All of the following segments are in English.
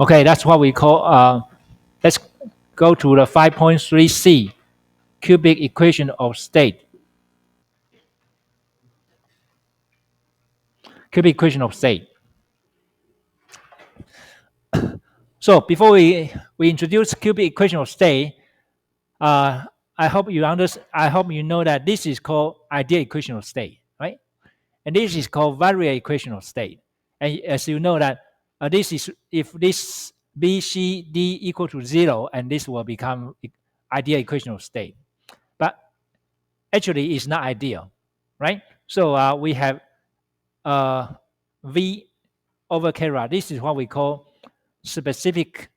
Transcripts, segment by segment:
Okay, that's what we call, let's go to the 5.3c, cubic equation of state. Cubic equation of state. So before we introduce cubic equation of state, uh, I hope you understand. I hope you know that this is called ideal equation of state, right? And this is called variable equation of state. And as you know that this is if this B, C, D equal to 0, and this will become ideal equation of state. But actually, it's not ideal, right? So we have V over K. This is what we call specific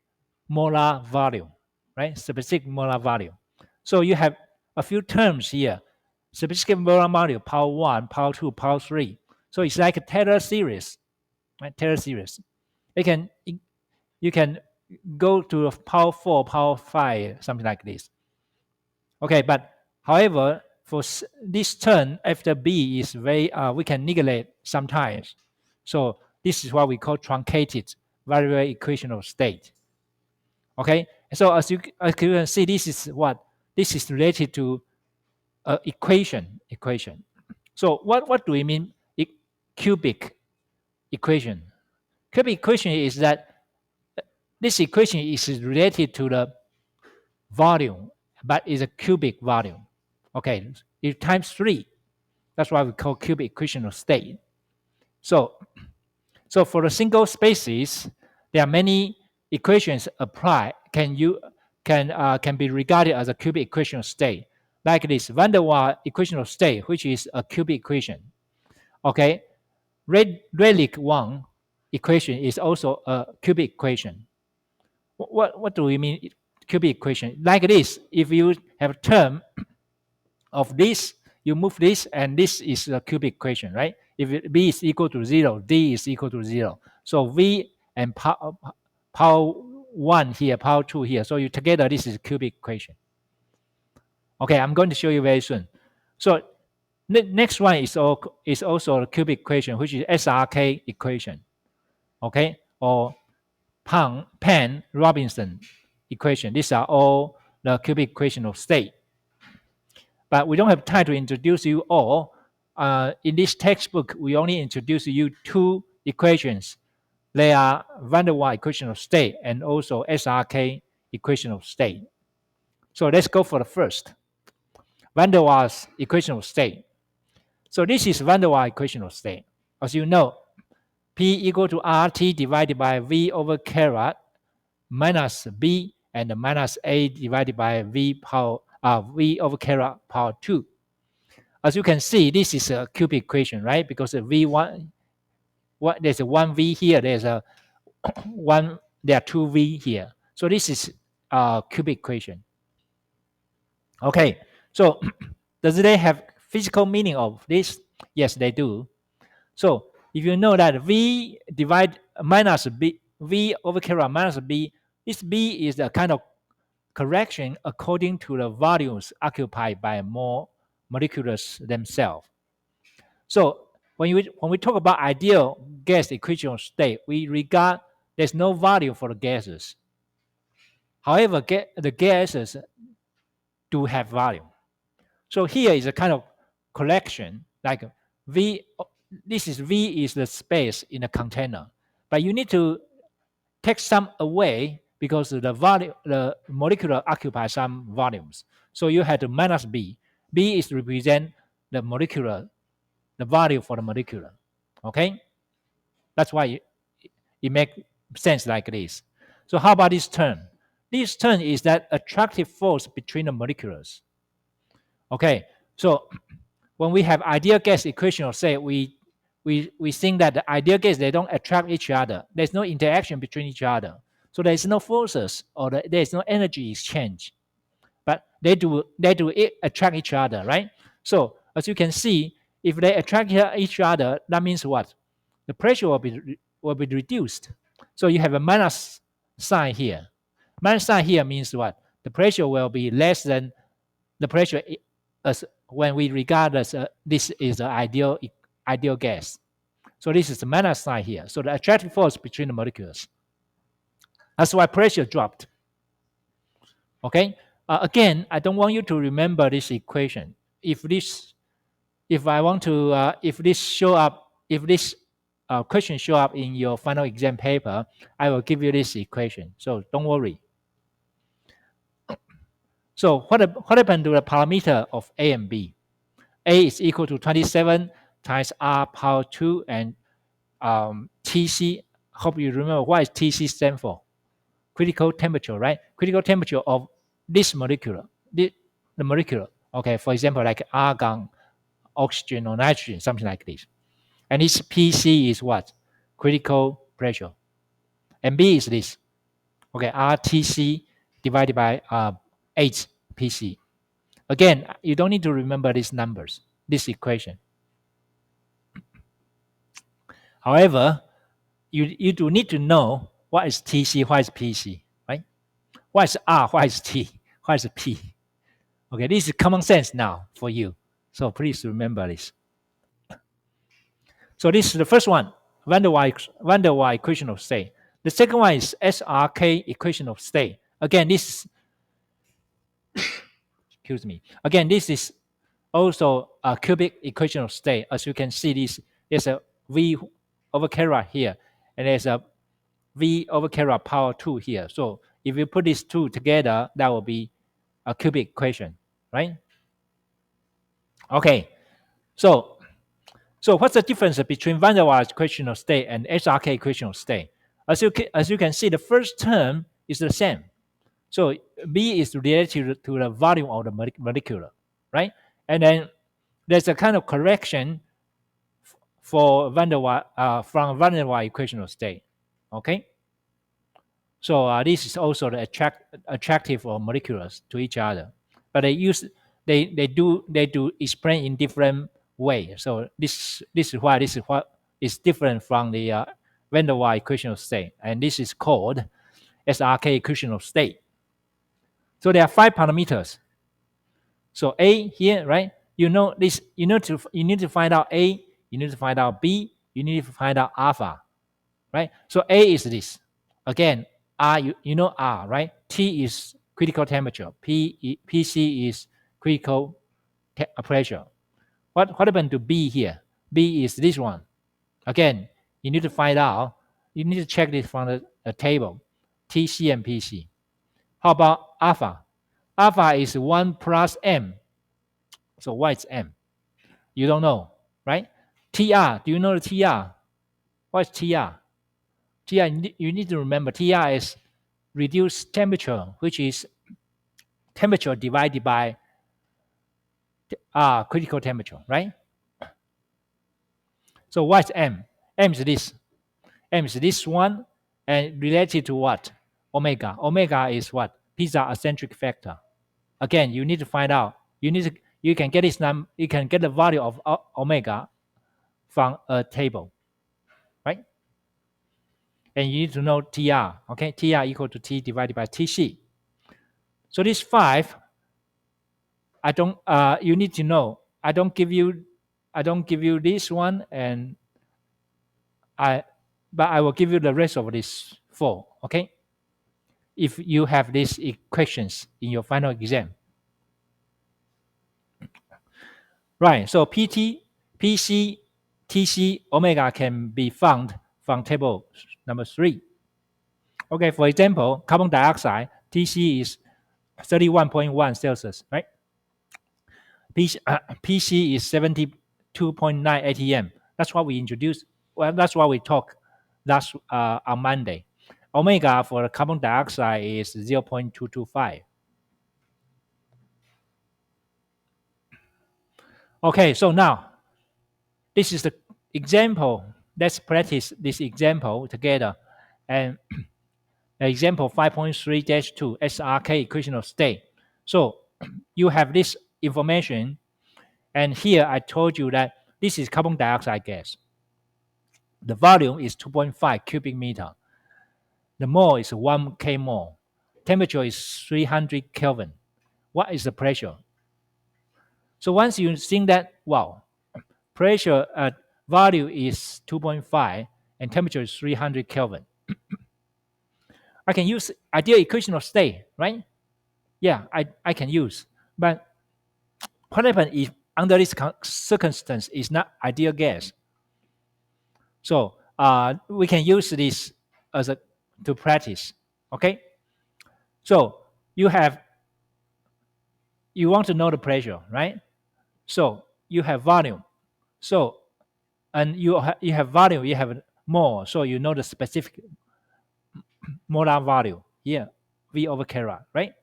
molar volume, right? Specific molar volume. So you have a few terms here. Specific molar volume, power 1, power 2, power 3. So it's like a Taylor series, right? Taylor series. You can go to power 4, power 5, something like this. Okay, but however, for this term after B is very, we can neglect sometimes. So this is what we call truncated variable equation of state. Okay, so as you can see, this is related to equation. So what do we mean cubic equation? Cubic equation is that this equation is related to the volume, but is a cubic volume. Okay, it times 3. That's why we call cubic equation of state. So for the single spaces, there are many equations apply can be regarded as a cubic equation of state, like this van der Waals equation of state, which is a cubic equation. Okay, Rayleigh 1 equation is also a cubic equation. What do we mean cubic equation? Like this, if you have a term of this, you move this, and this is a cubic equation, right? If B is equal to 0, D is equal to 0. So V and power 1 here, power 2 here. So you together, this is a cubic equation. Okay, I'm going to show you very soon. So next one is also a cubic equation, which is SRK equation. Okay, or Penn-Robinson equation. These are all the cubic equation of state. But we don't have time to introduce you all. In this textbook, we only introduce you 2 equations. They are van der Waals equation of state and also SRK equation of state. So let's go for the first. Van der Waals equation of state. So this is van der Waals equation of state. As you know, P equal to RT divided by V over K minus B and minus A divided by V V over K power 2. As you can see, this is a cubic equation, right? Because V1, there's a 1V here, there's a there are 2V here. So this is a cubic equation. Okay, so does they have physical meaning of this? Yes, they do. So if you know that V divide minus B, V over K minus B, this B is a kind of correction according to the volumes occupied by more molecules themselves. So when we talk about ideal gas equation of state, we regard there's no volume for the gases. However, the gases do have volume. So here is a kind of collection, like V. This is V is the space in the container, but you need to take some away because the molecule occupies some volumes. So you have to minus B. B is represent the molecular, the value for the molecular. Okay, that's why it makes sense like this. So how about this term? This term is that attractive force between the molecules. Okay, so when we have ideal gas equation of state, we think that the ideal gas, they don't attract each other. There's no interaction between each other. So there's no forces or there's no energy exchange. But they do attract each other, right? So as you can see, if they attract each other, that means what? The pressure will be reduced. So you have a minus sign here. Minus sign here means what? The pressure will be less than the pressure as when we regard as this is the ideal gas. So this is the minus sign here. So the attractive force between the molecules. That's why pressure dropped. Okay. Again, I don't want you to remember this equation. If I want to, if this show up, if this question show up in your final exam paper, I will give you this equation. So don't worry. So what happened to the parameter of A and B? A is equal to 27 times R power 2 and TC. Hope you remember what is TC stand for. Critical temperature, right? Critical temperature of this molecule, the molecule. Okay, for example, like argon, oxygen, or nitrogen, something like this. And this PC is what? Critical pressure. And B is this. Okay, RTC divided by HPC. Again, you don't need to remember these numbers, this equation. However, you do need to know what is TC, what is PC, right? What is R, what is T, what is P. Okay, this is common sense now for you. So please remember this. So this is the first one, van der Waals equation of state. The second one is SRK equation of state. Again, this is, excuse me. Again, this is also a cubic equation of state. As you can see, this is a V over K here, and there's a V over K power 2 here. So if you put these two together, that will be a cubic equation, right? Okay, so what's the difference between van der Waals equation of state and SRK equation of state? As you can see, the first term is the same. So B is related to the volume of the molecule, right? And then there's a kind of correction for van der Waals from van der Waals equation of state. Okay. So this is also the attractive of molecules to each other, but they do explain in different way. So this is what is different from the van der Waals equation of state, and this is called SRK equation of state. So there are 5 parameters. So A here, right? You know this. You need to find out A. You need to find out B. You need to find out alpha, right? So A is this. Again, R, you know R, right? T is critical temperature. PC is critical pressure. What happened to B here? B is this one. Again, you need to find out. You need to check this from the table. TC and PC. How about alpha? Alpha is 1 plus M. So what is M? You don't know, right? TR, do you know the TR? What is TR? TR, you need to remember TR is reduced temperature, which is temperature divided by critical temperature, right? So what's M? M is this. M is this one, and related to what? Omega. Omega is what? Pizza eccentric factor. Again, you need to find out. You can get this you can get the value of omega from a table, right? And you need to know TR. Okay, TR equal to T divided by TC. So these 5, I don't. You need to know. I don't give you this one, but I will give you the rest of these 4. Okay. If you have these equations in your final exam, right? So PT, PC, TC, omega can be found from table number 3. Okay. For example, carbon dioxide TC is 31.1 Celsius, right? PC is 72.9 atm. That's what we introduced. Well, that's what we talked on Monday. Omega for carbon dioxide is 0.225. Okay, so now this is the example. Let's practice this example together. And example 5.3-2 SRK equation of state. So you have this information, and here I told you that this is carbon dioxide gas. The volume is 2.5 cubic meter. The mole is 1 kmol. Temperature is 300 Kelvin. What is the pressure? So once you think that, wow, pressure value is 2.5 and temperature is 300 Kelvin. I can use ideal equation of state, right? Yeah, I can use. But what happens if under this circumstance is not ideal gas? So we can use this as a to practice. Okay. So you want to know the pressure, right? So you have volume. So and you have volume, you have mole. So you know the specific molar value here, V over carat, right?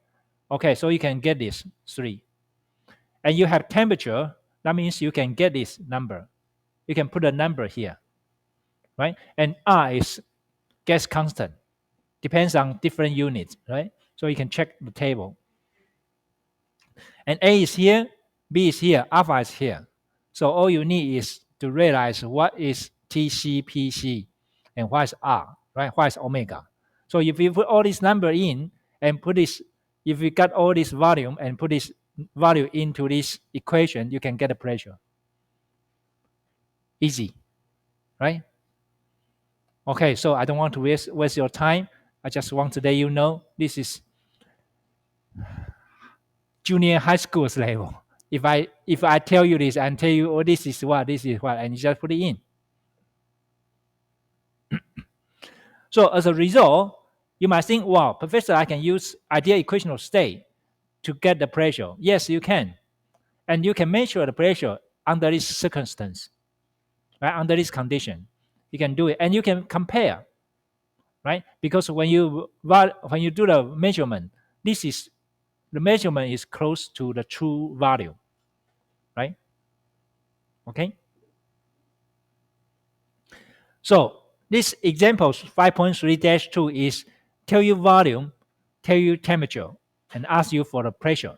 Okay, so you can get this 3. And you have temperature, that means you can get this number. You can put a number here, right? And R is gas constant, depends on different units, right? So you can check the table. And A is here, B is here, alpha is here. So all you need is to realize what is TCPC and what is R, right? What is omega. So if you put all this number in and put this, if you got all this volume and put this value into this equation, you can get the pressure. Easy, right? Okay, so I don't want to waste your time. I just want to let you know this is junior high school's level. If I tell you this and tell you, oh, this is what, and you just put it in. So as a result, you might think, wow, Professor, I can use ideal equation of state to get the pressure. Yes, you can. And you can measure the pressure under this circumstance, right? Under this condition. You can do it. And you can compare, right? Because when you do the measurement, the measurement is close to the true value, right? Okay. So this example 5.3-2 is tell you volume, tell you temperature, and ask you for the pressure.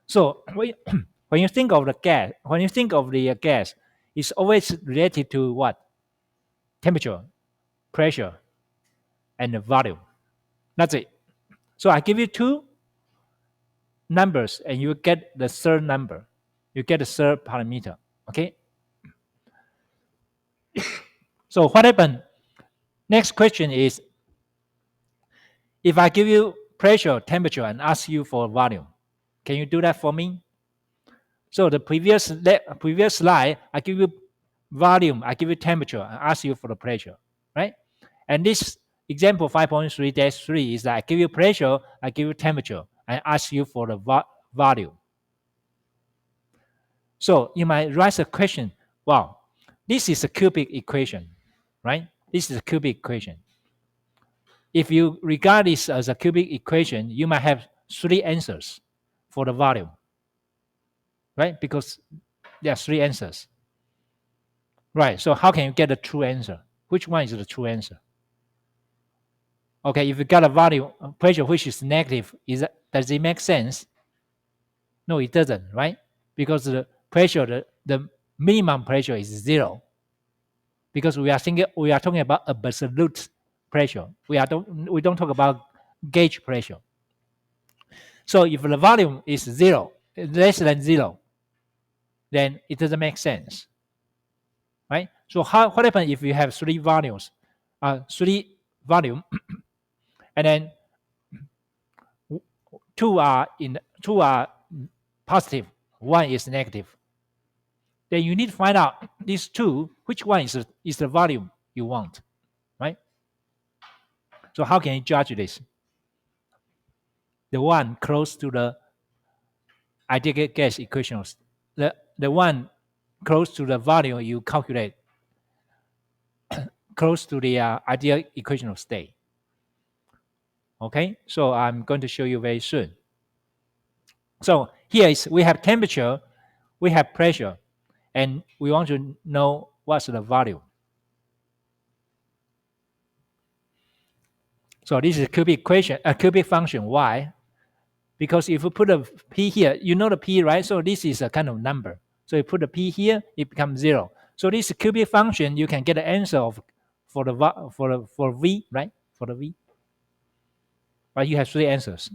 So when you think of the gas, it's always related to what? Temperature, pressure, and the volume. That's it. So I give you 2 numbers, and you get the third number. You get the third parameter. Okay. So what happened? Next question is, if I give you pressure, temperature, and ask you for volume, can you do that for me? So the previous slide, I give you volume, I give you temperature, and ask you for the pressure, right? And this example 5.3-3 is that I give you pressure, I give you temperature, and ask you for the volume. So you might raise a question, wow, this is a cubic equation, right? This is a cubic equation. If you regard this as a cubic equation, you might have 3 answers for the volume, right? Because there are 3 answers. Right, so how can you get the true answer? Which one is the true answer? Okay, if you got a value pressure which is negative, does it make sense? No, it doesn't, right? Because the pressure, the minimum pressure is 0. Because we are talking about absolute pressure. We don't talk about gauge pressure. So if the volume is 0, less than 0, then it doesn't make sense, right? So what happens if you have 3 volumes, 3 volume, and then 2 are positive, 1 is negative? Then you need to find out these 2, which one is the volume you want, right? So how can you judge this? The one close to the ideal gas equations, the one close to the volume you calculate, close to the ideal equation of state. Okay, so I'm going to show you very soon. So here is, we have temperature, we have pressure, and we want to know what's the volume. So this is a cubic equation, a cubic function. Why? Because if you put a p here, you know the p, right? So this is a kind of number. So you put a p here, it becomes 0. So this cubic function, you can get the answer for v, right? For the v. But you have 3 answers.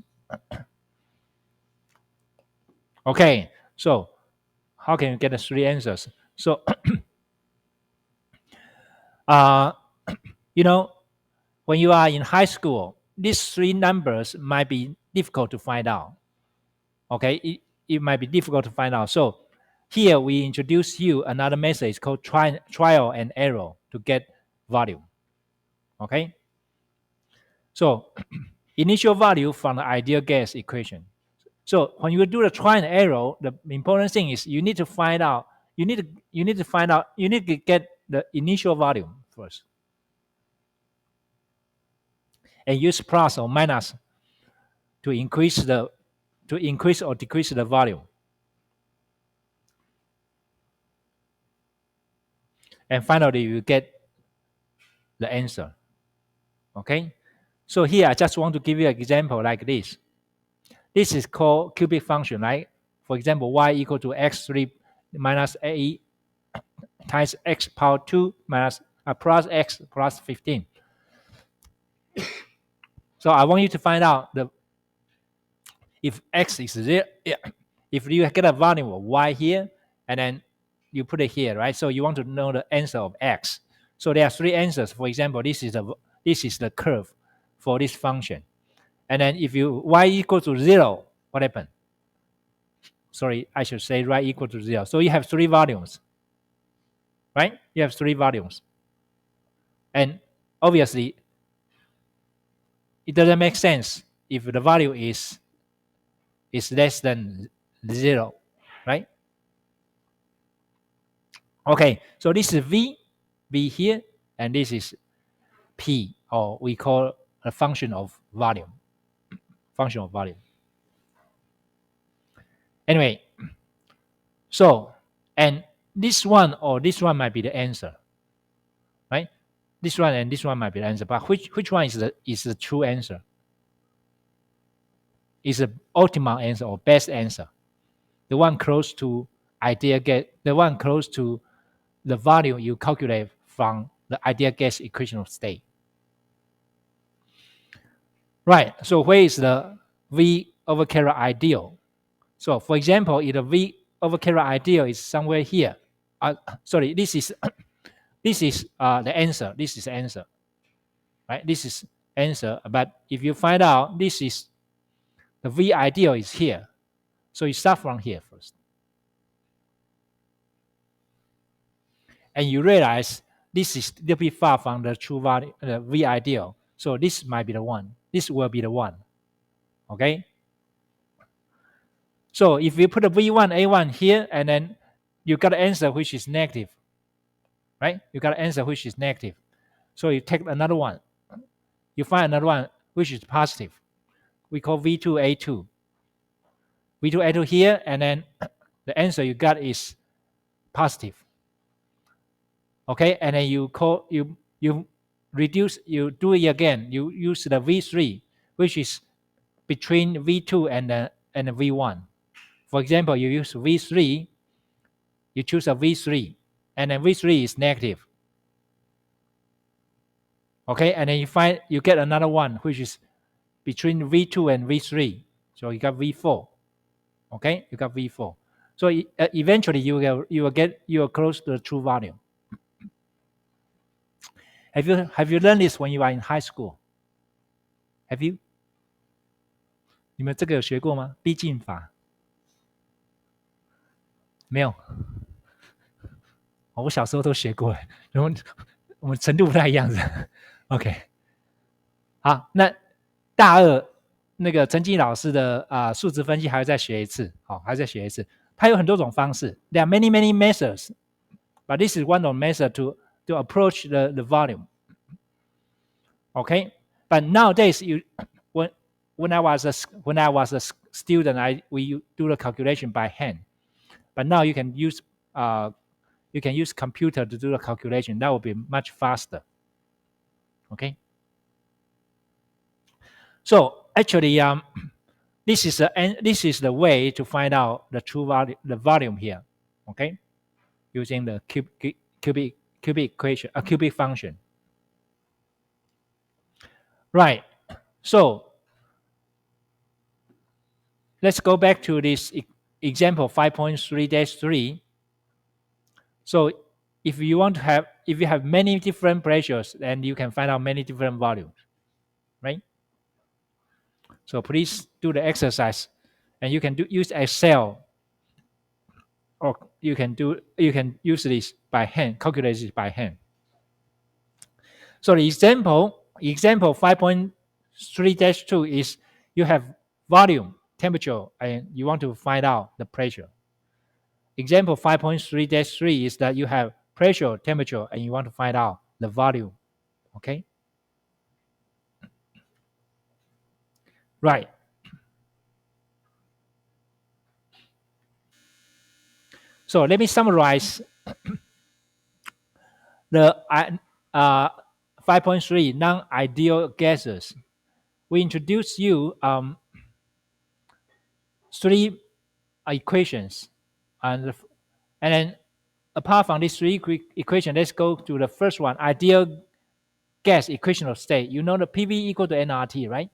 Okay, so how can you get the 3 answers? So you know, when you are in high school, these three numbers might be difficult to find out. Okay, it might be difficult to find out. So here we introduce you another method. It's called trial and error to get volume. Okay, so initial value from the ideal gas equation. So when you do the trial and error, the important thing is you need to find out. You need to get the initial volume first, and use plus or minus to increase or decrease the volume. And finally, you get the answer. Okay, so here I just want to give you an example like this. This is called cubic function, right? For example, y equal to x3 minus a times x power 2 minus plus x plus 15. So I want you to find out if x is 0, if you get a volume of y here, and then you put it here, right? So you want to know the answer of x. So there are three answers. For example, this is the curve for this function. And then if you y equal to 0, what happened? Sorry, I should say y equal to 0. So you have three volumes, right? You have three volumes. And obviously, it doesn't make sense if the value is less than 0, right? Okay, so this is v here, and this is p, or we call a function of volume. Function of volume. Anyway, so, and this one or this one might be the answer, right? This one and this one might be the answer, but which one is the true answer? Is the optimal answer or best answer? The one close to the one close to the value you calculate from the ideal gas equation of state. Right, so where is the V over K ideal? So for example, if the V over K ideal is somewhere here, sorry, this is the answer. This is the answer, right? This is answer. But if you find out this is the V ideal is here, so you start from here first, and you realize this is a little bit far from the true value, the V ideal. So this might be the one. This will be the one. Okay. So if you put a V1, A1 here, and then you got an answer which is negative, right? You got an answer which is negative. So you take another one. You find another one which is positive. We call V2, A2. V2, A2 here, and then the answer you got is positive. Okay, and then you reduce, you do it again. You use the V3, which is between V2 and the V1. For example, you use V3, you choose a V3, and then V3 is negative. Okay, and then you get another one which is between V2 and V3. So you got V4. Okay, you got V4. So eventually you are close to the true value. Have you learned this when you are in high school? Have you? 你们这个有学过吗？逼近法没有？我小时候都学过，然后我们程度不太一样子。OK， 好，那大二那个陈静老师的数值分析还要再学一次，好，还要再学一次。它有很多种方式 ，there are many methods, but this is one of method to approach the volume. Okay, but nowadays when I was a student, we do the calculation by hand, but now you can use computer to do the calculation. That will be much faster. Okay. So actually, this is the way to find out the true value, the volume here. Okay, using the cubic equation, a cubic function. Right. So let's go back to this example 5.3-3. So if you have many different pressures, then you can find out many different volumes, right? So please do the exercise, and you can use Excel, or you can use this by hand, calculate this by hand. So the example 5.3-2 is you have volume, temperature, and you want to find out the pressure. Example 5.3-3 is that you have pressure, temperature, and you want to find out the volume. Okay? Right. So let me summarize the 5.3 non-ideal gases. We introduce you 3 equations, and then apart from these 3 equations, let's go to the first one, ideal gas equational state. You know the PV equal to nRT, right?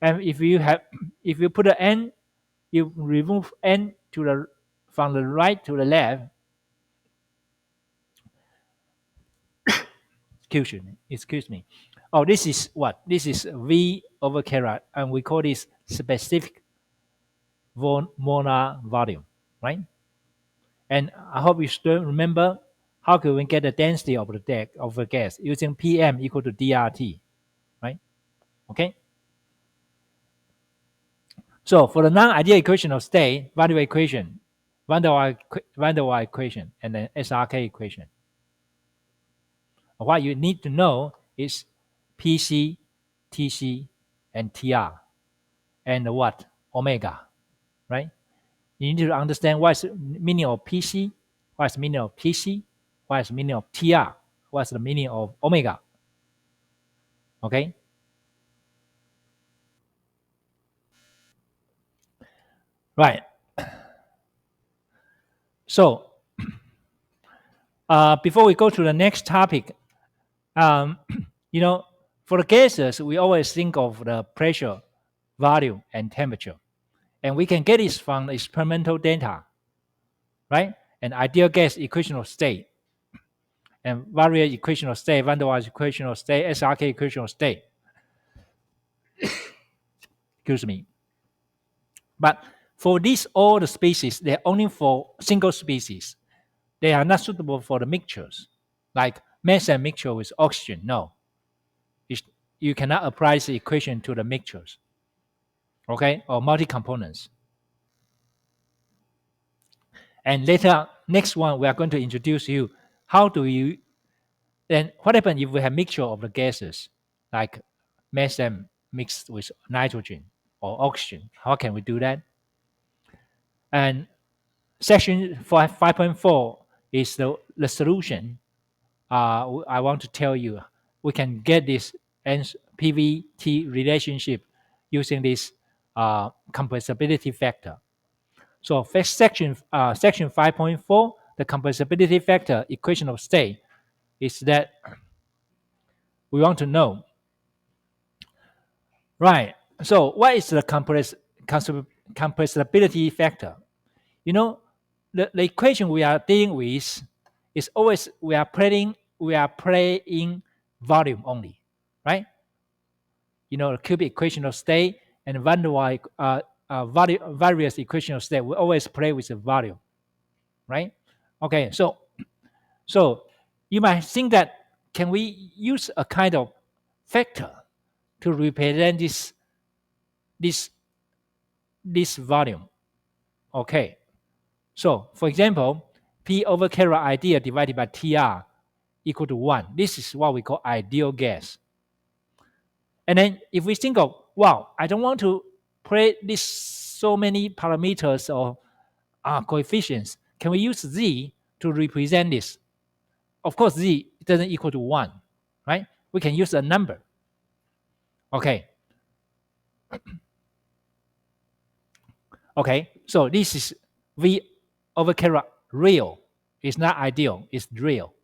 And if you put an n, you remove n from the right to the left. Excuse me. Oh, this is what? This is V over K, and we call this specific molar volume, right? And I hope you still remember how can we get the density of the gas using PM equal to DRT, right? Okay. So for the non-ideal equation of state, van der Waals equation, and then SRK equation. What you need to know is PC, TC, and TR, and what? Omega, right? You need to understand what is the meaning of PC, what is the meaning of TC, what is the meaning of TR, what is the meaning of omega. Okay? Right. So, before we go to the next topic, you know, for the gases, we always think of the pressure, volume, and temperature. And we can get this from experimental data, right? And ideal gas equation of state, and various equation of state, van der Waals equation of state, SRK equation of state. Excuse me. But for these all the species, they're only for single species. They are not suitable for the mixtures, like methane mixture with oxygen. No, you cannot apply the equation to the mixtures, okay, or multi-components. And later, next one, we are going to introduce you how do you, then what happens if we have mixture of the gases, like methane mixed with nitrogen or oxygen? How can we do that? And section 5.4 is the solution. I want to tell you, we can get this PVT relationship using this compressibility factor. So section 5.4, the compressibility factor equation of state is that we want to know. Right. So what is the compressibility factor? You know, the equation we are dealing with is always we are playing volume only, right? You know, the cubic equation of state and van der Waals various equation of state, we always play with the volume, right? Okay, so you might think that can we use a kind of factor to represent this volume? Okay, so for example, P over K ideal divided by TR equal to 1. This is what we call ideal gas. And then if we think of, wow, I don't want to play this so many parameters or coefficients, can we use Z to represent this? Of course, Z doesn't equal to 1, right? We can use a number. Okay. Okay, so this is V over K real. It's not ideal, it's real.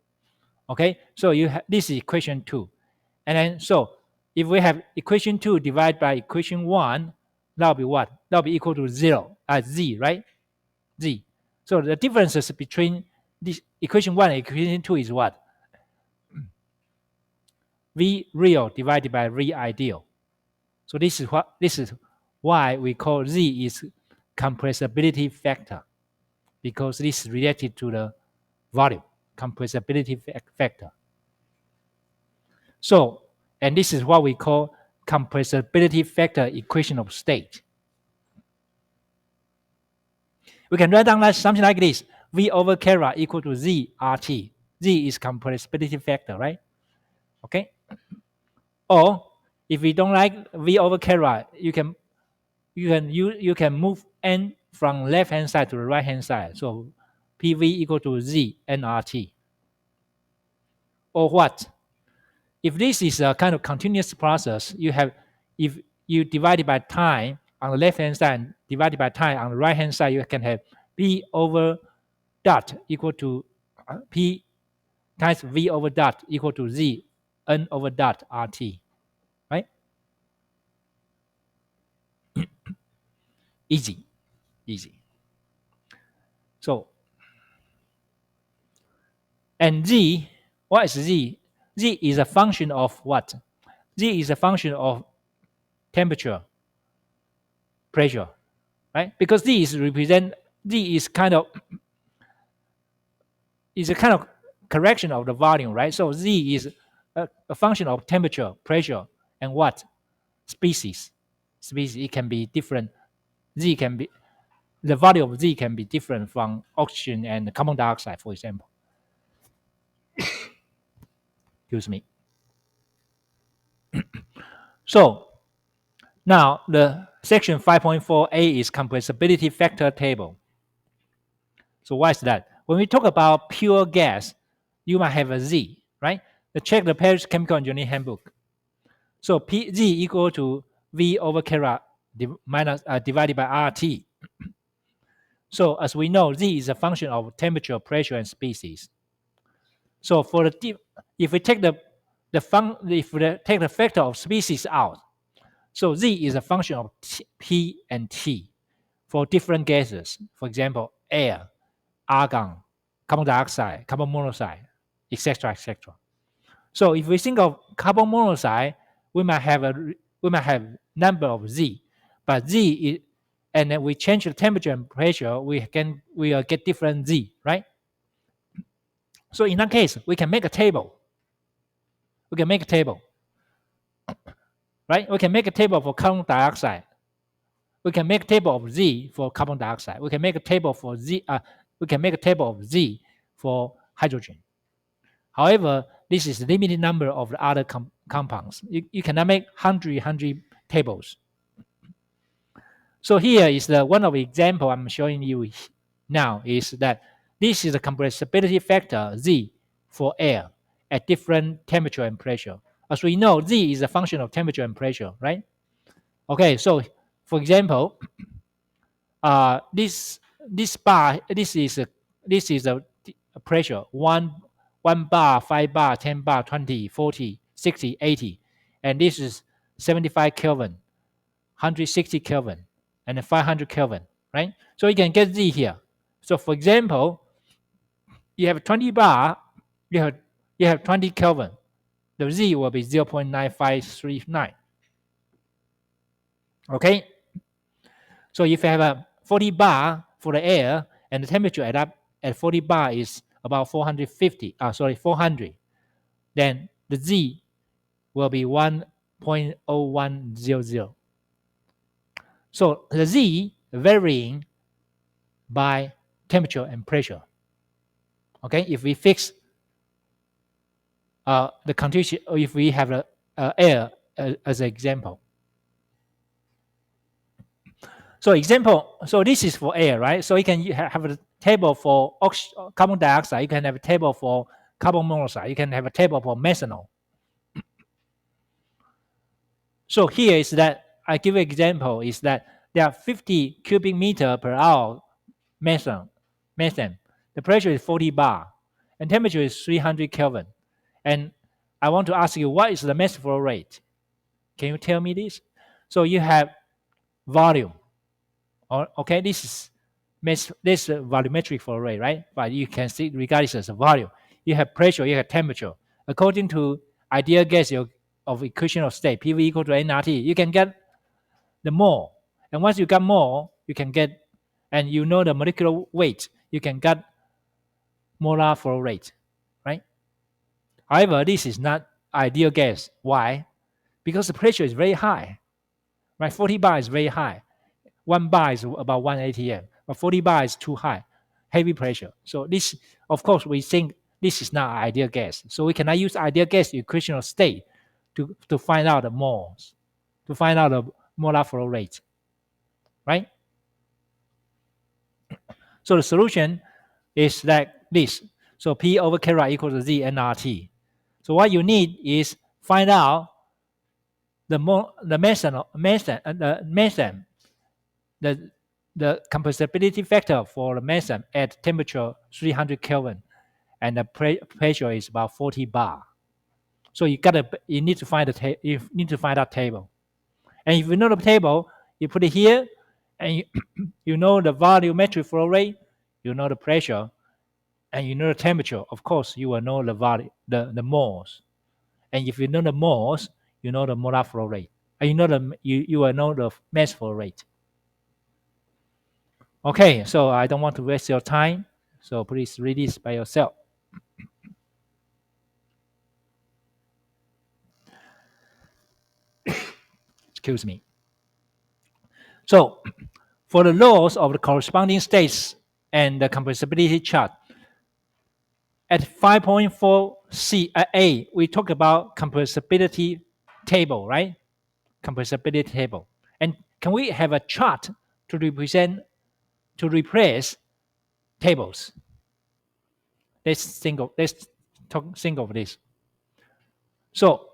Okay, so you have this is equation 2. And then so if we have equation 2 divided by equation 1, that'll be what? That'll be equal to 0, Z, right? Z. So the differences between this equation 1 and equation 2 is what? V real divided by V ideal. So this is why we call Z is compressibility factor, because this is related to the volume, compressibility factor. So, and this is what we call compressibility factor equation of state. We can write down like something like this: V over Kara equal to Z RT. Z is compressibility factor, right? Okay. Or if we don't like V over Kara, you can move N from left hand side to the right hand side. So PV equal to Z nRT. Or what? If this is a kind of continuous process, if you divide it by time on the left hand side and divide it by time on the right hand side, you can have P over dot equal to P times V over dot equal to Z N over dot RT, right? Easy. So, and Z, what is Z? Z is a function of what? Z is a function of temperature, pressure, right? Because Z is a kind of correction of the volume, right? So Z is a function of temperature, pressure, and what? Species. It can be different. The value of Z can be different from oxygen and carbon dioxide, for example. Excuse me. So now the section 5.4a is compressibility factor table. So why is that? When we talk about pure gas, you might have a Z, right? Check the Paris Chemical Engineering Handbook. So Z equal to V over Kara divided by RT. So as we know, Z is a function of temperature, pressure, and species. So for if we take take the factor of species out, so Z is a function of P and T for different gases. For example, air, argon, carbon dioxide, carbon monoxide, etc., etc. So if we think of carbon monoxide, we might have number of Z, but Z is, and then we change the temperature and pressure, we will get different Z, right? So in that case, we can make a table. Right? We can make a table for carbon dioxide. We can make a table of Z for carbon dioxide. We can make a table for Z. We can make a table of Z for hydrogen. However, this is the limited number of the other compounds. You cannot make 100 tables. So here is one of the example I'm showing you now is that this is the compressibility factor Z for air at different temperature and pressure. As we know, Z is a function of temperature and pressure, right? Okay, so for example, this bar, this is a pressure 1 bar, 5 bar, 10 bar, 20, 40, 60, 80, and this is 75 Kelvin, 160 Kelvin, and 500 Kelvin, right? So you can get Z here. So for example, you have 20 bar, you have 20 Kelvin. The Z will be 0.9539. Okay? So if you have a 40 bar for the air and the temperature at 40 bar is about 400, then the Z will be 1.0100. So the Z varying by temperature and pressure. Okay, if we fix the condition, or if we have the air as an example. So this is for air, right? So you can have a table for carbon dioxide. You can have a table for carbon monoxide. You can have a table for methanol. So here is that, I give an example, is that there are 50 cubic meter per hour methane. The pressure is 40 bar, and temperature is 300 Kelvin. And I want to ask you, what is the mass flow rate? Can you tell me this? So you have volume. Okay, this is volumetric flow rate, right? But you can see regard this as a volume. You have pressure, you have temperature. According to ideal gas of equation of state, PV equal to nRT, you can get the mole. And once you got mole, you can get, and you know the molecular weight, you can get molar flow rate, right? However, this is not ideal gas. Why? Because the pressure is very high, right? 40 bar is very high. 1 bar is about 1 atm, but 40 bar is too high, heavy pressure. So this, of course, we think this is not ideal gas. So we cannot use ideal gas equation of state to find out the moles, to find out the molar flow rate, right? So the solution is like this. So P over K right equals to Z nRT. So what you need is find out the methane, the compressibility factor for the methane at temperature 300 Kelvin, and the pressure is about 40 bar. So you need to find that table. And if you know the table, you put it here, and you know the volumetric flow rate, you know the pressure, and you know the temperature. Of course, you will know the moles. And if you know the moles, you know the molar flow rate. And you will know the mass flow rate. Okay, so I don't want to waste your time. So please read this by yourself. Excuse me. So for the laws of the corresponding states and the compressibility chart, at 5.4a, we talk about compressibility table, right? Compressibility table. And can we have a chart to replace tables? Let's think of this. So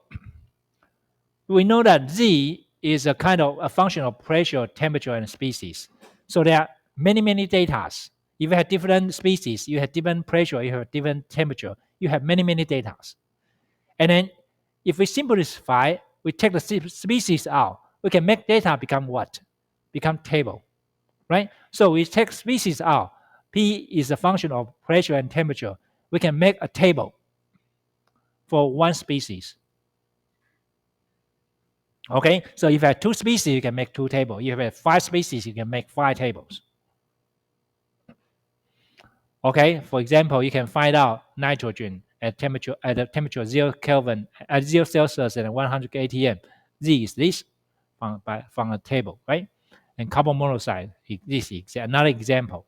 we know that Z is a kind of a function of pressure, temperature, and species. So there are many data. If you have different species, you have different pressure, you have different temperature, you have many data. And then if we simplify, we take the species out, we can make data become what? Become table, right? So we take species out. P is a function of pressure and temperature. We can make a table for one species. Okay, so if you have 2 species, you can make 2 tables. If you have 5 species, you can make 5 tables. Okay, for example, you can find out nitrogen at the temperature 0 Kelvin at 0 Celsius and 100 atm. Z is this from a table, right? And carbon monoxide, this is another example.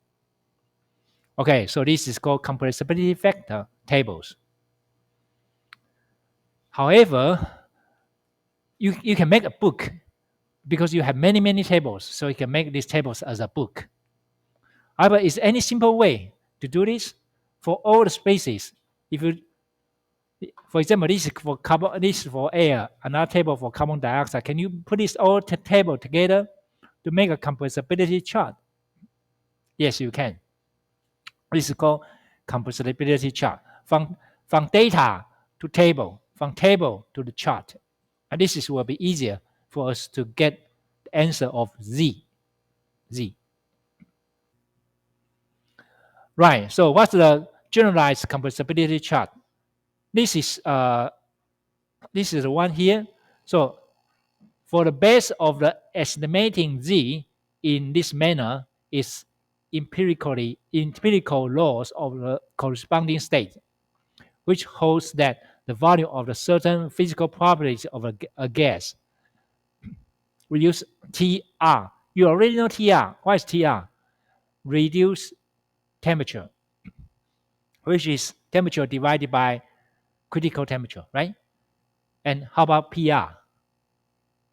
Okay, so this is called compressibility factor tables. However, you can make a book because you have many tables, so you can make these tables as a book. However, is there any simple way to do this for all the species? If you, for example, this is for carbon, this is for air, another table for carbon dioxide. Can you put this all table together to make a compressibility chart? Yes, you can. This is called compressibility chart. From data to table, from table to the chart. And this will be easier for us to get the answer of Z. Right, so what's the generalized compressibility chart? This is the one here. So for the base of the estimating Z in this manner is empirical laws of the corresponding state, which holds that the volume of the certain physical properties of a gas. We use TR. You already know TR. What is TR? Reduced temperature, which is temperature divided by critical temperature, right? And how about PR?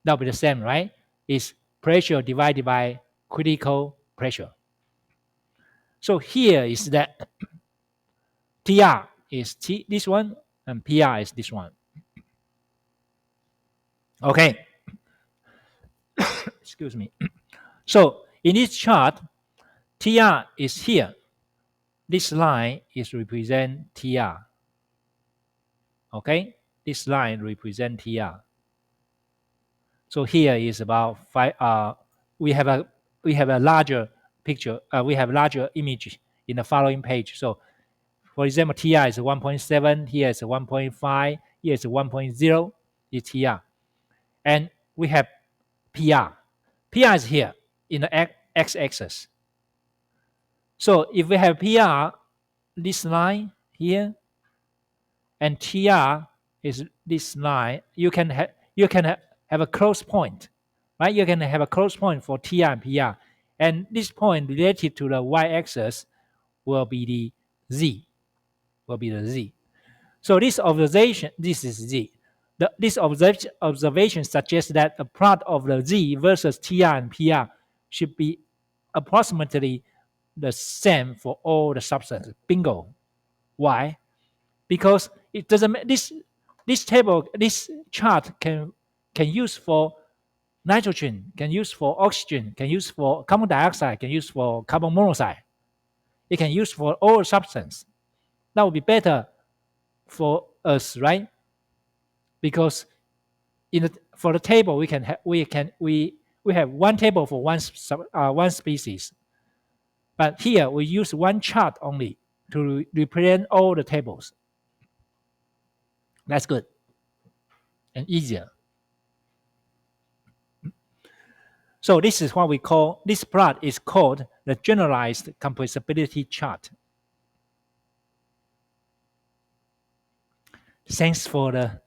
That'll be the same, right? It's pressure divided by critical pressure. So here is that TR is this one and PR is this one. Okay. Excuse me. So in this chart, TR is here. This line is represent TR. Okay, this line represent TR. So here is about 5. We have a larger picture. We have larger image in the following page. So, for example, TR is 1.7. Here is 1.5. Here is 1.0. Is TR, and we have PR. PR is here in the x-axis. So if we have PR, this line here, and TR is this line, you can have a close point, right? You can have a close point for TR and PR, and this point related to the y-axis will be the z, So this observation, this is z. This observation suggests that a plot of the z versus TR and PR should be approximately the same for all the substances. Bingo. Why? Because it doesn't. This table, this chart can use for nitrogen, can use for oxygen, can use for carbon dioxide, can use for carbon monoxide. It can use for all substance. That would be better for us, right? Because for the table we have one table for one species, but here we use one chart only to represent all the tables. That's good and easier. So this is what we call, this plot is called the generalized compressibility chart. Thanks for the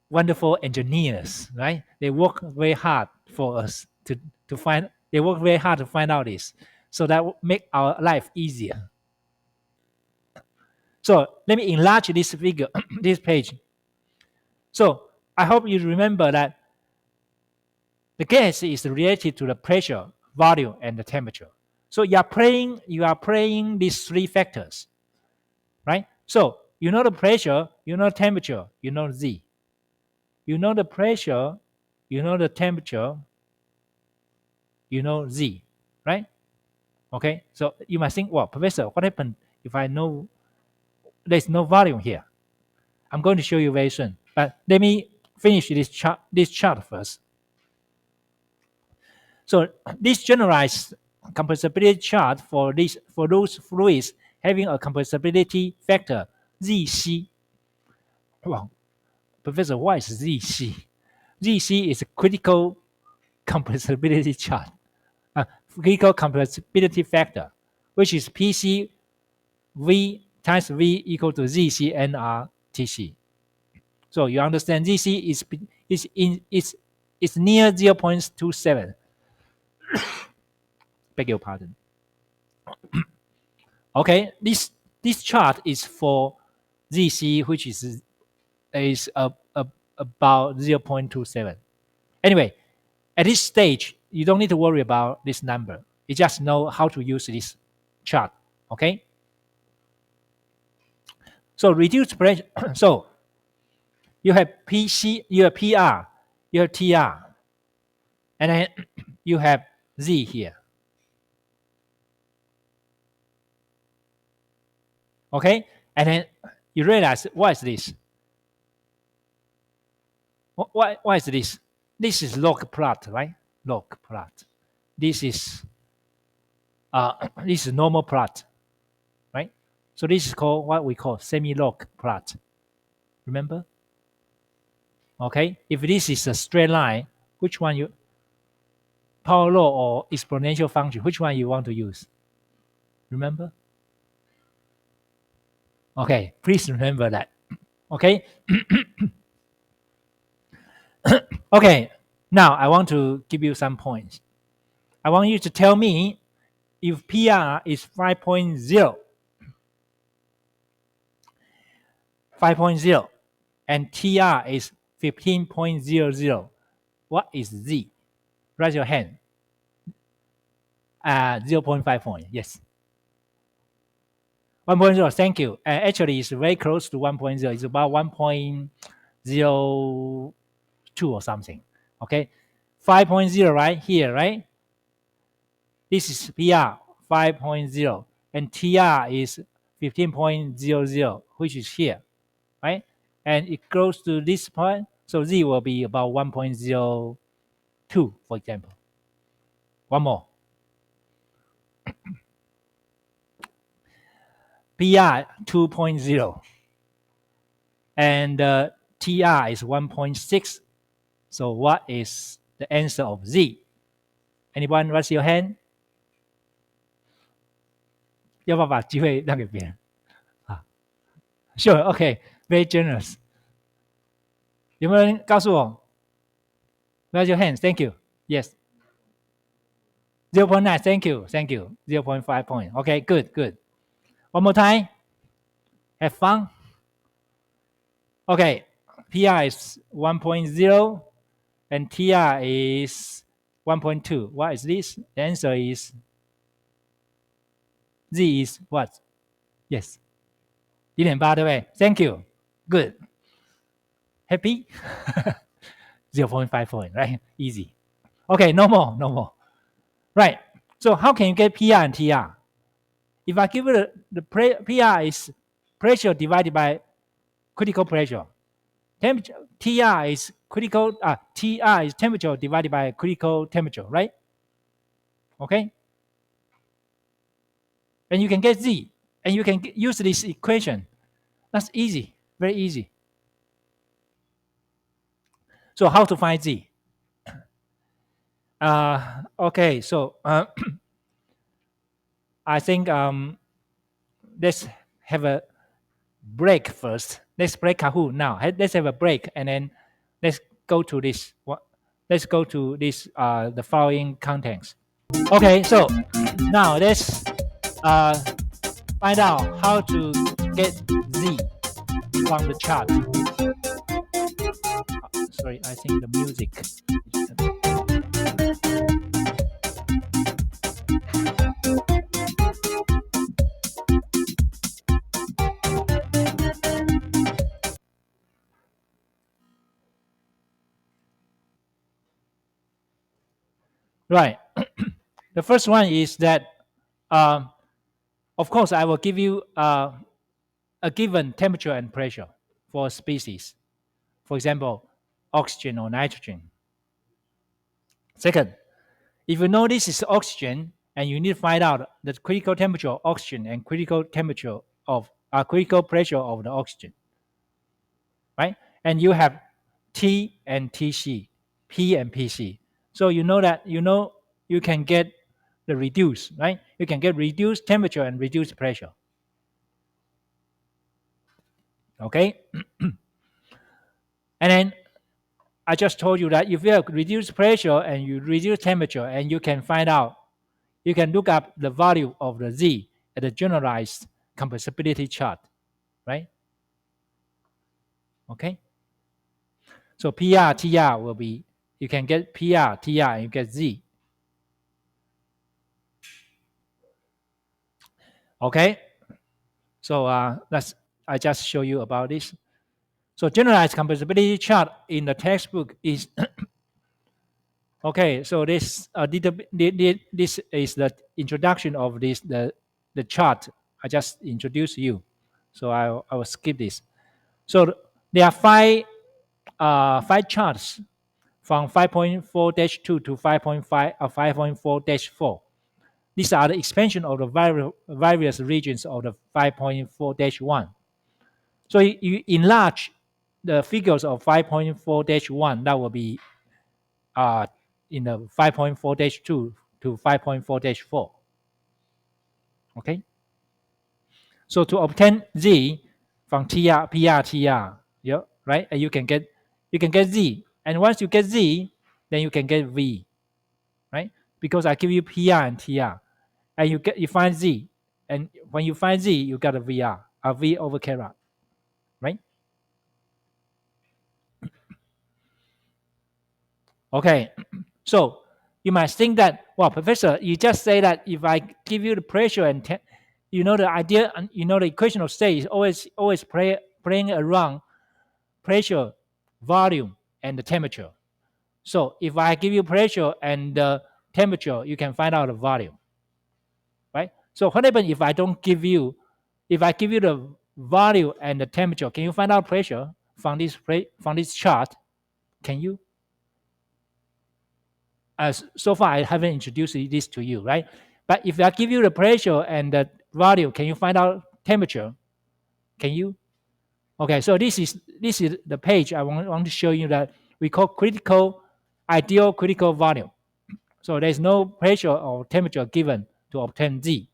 wonderful engineers, right? They work very hard for us to find, they work very hard to find out this. So that will make our life easier. So let me enlarge this figure, this page. So I hope you remember that the gas is related to the pressure, volume, and the temperature. So you are playing these three factors, right? So you know the pressure, you know temperature, you know Z. You know the pressure, you know the temperature, you know Z, right? Okay, so you might think, well, Professor, what happened if I know there's no volume here? I'm going to show you very soon, but let me finish this chart first. So this generalized compressibility chart for those fluids having a compressibility factor ZC. Well, Professor, what is ZC? ZC is a critical compressibility chart, critical compressibility factor, which is PC V times V equal to ZC NR TC. So you understand ZC is near 0.27. Beg your pardon. Okay, this chart is for ZC, which is about 0.27. Anyway, at this stage, you don't need to worry about this number. You just know how to use this chart. Okay. So reduced pressure. So you have PC, you have PR, you have TR, and then you have Z here. Okay, and then you realize, what is this? What is this? This is log plot, right? Log plot. This is normal plot, right? So this is called what we call semi-log plot. Remember? Okay, if this is a straight line, which one you, power law or exponential function, which one you want to use? Remember? Okay, please remember that. Okay. Okay, now I want to give you some points. I want you to tell me if PR is 5.0, and TR is 15.00, what is Z? Raise your hand. 0.5 point, yes. 1.0, thank you. Actually, it's very close to 1.0. It's about 1.02 or something. Okay, 5.0 right here, right? This is PR 5.0, and TR is 15.00, which is here, right? And it goes to this point, so Z will be about 1.02, for example. One more. PR 2.0, and TR is 1.6. So what is the answer of Z? Anyone raise your hand？要不要把机会让给别人？啊，Sure, OK, very generous。有没有人告诉我？Raise your hands, thank you. Yes, 0.9, thank you, thank you. 0.5 point. Okay, good, good. One more time. Have fun. Okay, PR is 1.0 and TR is 1.2. What is this? The answer is Z is what? Yes, 1.8，对不对？Thank you. Good. Happy? 0.5 point, right? Easy. Okay, no more, no more. Right. So how can you get PR and TR? If I give you the PR is pressure divided by critical pressure. Temperature TR is TR is temperature divided by critical temperature, right? Okay. And you can get Z, and you can use this equation. That's easy, very easy. So how to find Z? Okay, so I think let's have a break first. Let's break Kahoot now. Let's have a break, and then let's go to this. Let's go to this. The following contents. Okay, so now let's find out how to get Z from the chart. Sorry, I think the music. Right. The first one is that, of course, I will give you a given temperature and pressure for a species. For example, oxygen or nitrogen. Second, if you know this is oxygen and you need to find out the critical temperature of oxygen and critical temperature of critical pressure of the oxygen, right? And you have T and TC, P and PC. So you know that you can get the reduced, right? You can get reduced temperature and reduced pressure. Okay? And then I just told you that if you have reduced pressure and you reduce temperature, and you can find out, you can look up the value of the Z at the generalized compressibility chart, right? Okay? So PR, TR will be, you can get PR, TR, and you get Z. Okay? So I just show you about this. So generalized compressibility chart in the textbook is okay. So this this is the introduction of the chart. I just introduced you, so I will skip this. So there are five charts from 5.4-2 to 5.4-4. These are the expansion of the various regions of the 5.4-1. So you enlarge the figures of 5.4-1, that will be in the 5.4-2 to 5.4-4. Okay. So to obtain Z from TR, PR, TR, yeah, right? And you can get Z, and once you get Z, then you can get V, right? Because I give you PR and TR, and you find Z, and when you find Z, you got a VR, a V over Kra, right? Okay, so you might think that, well, professor, you just say that if I give you the pressure and the idea, and the equation of state is always playing around pressure, volume, and the temperature. So if I give you pressure and the temperature, you can find out the volume, right? So what happens if I don't give you, if I give you the volume and the temperature, can you find out pressure from this chart? Can you? So far, I haven't introduced this to you, right? But if I give you the pressure and the volume, can you find out temperature? Can you? Okay, so this is the page I want to show you that we call ideal critical volume. So there's no pressure or temperature given to obtain Z.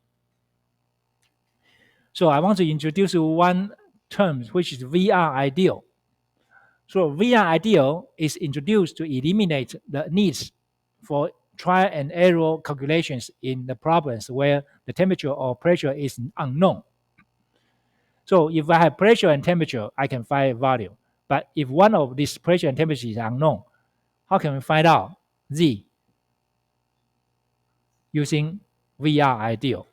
So I want to introduce one term, which is VR ideal. So VR ideal is introduced to eliminate the needs for trial and error calculations in the problems where the temperature or pressure is unknown. So if I have pressure and temperature, I can find a value. But if one of these pressure and temperature is unknown, how can we find out Z using VR ideal?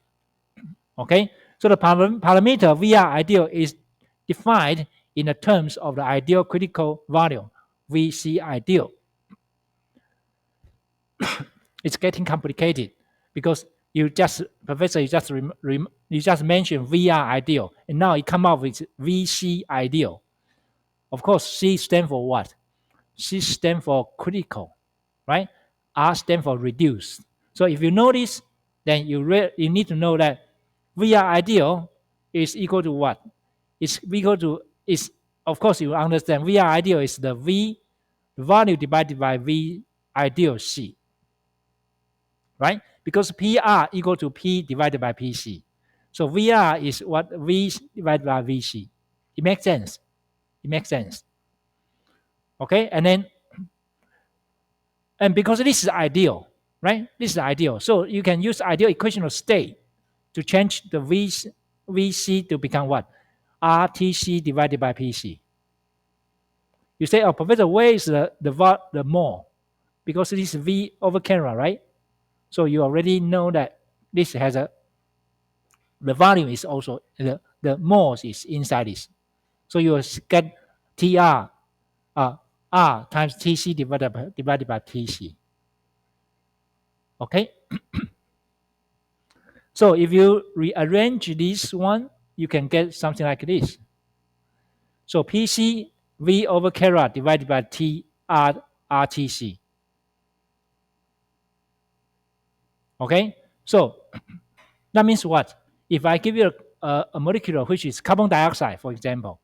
Okay, so the parameter VR ideal is defined in the terms of the ideal critical value, VC ideal. It's getting complicated because Professor, you just mentioned VR ideal, and now it come up with VC ideal. Of course, C stands for what? C stands for critical, right? R stands for reduced. So if you know this, then you need to know that VR ideal is equal to what? It's equal to, of course you understand VR ideal is the value divided by V ideal C, right? Because PR equal to P divided by PC. So VR is what V divided by VC. It makes sense. It makes sense. Okay, and because this is ideal, right? This is ideal. So you can use ideal equation of state to change the VC to become what? RTC divided by PC. You say, oh, Professor, where is the mole? Because this is V over camera, right? So you already know that this has the volume is also, the moles is inside this. So you will get TR, R times TC divided by TC. Okay? So if you rearrange this one, you can get something like this. So PC V over Kara divided by TR RTC. Okay? So that means what? If I give you a molecule which is carbon dioxide, for example,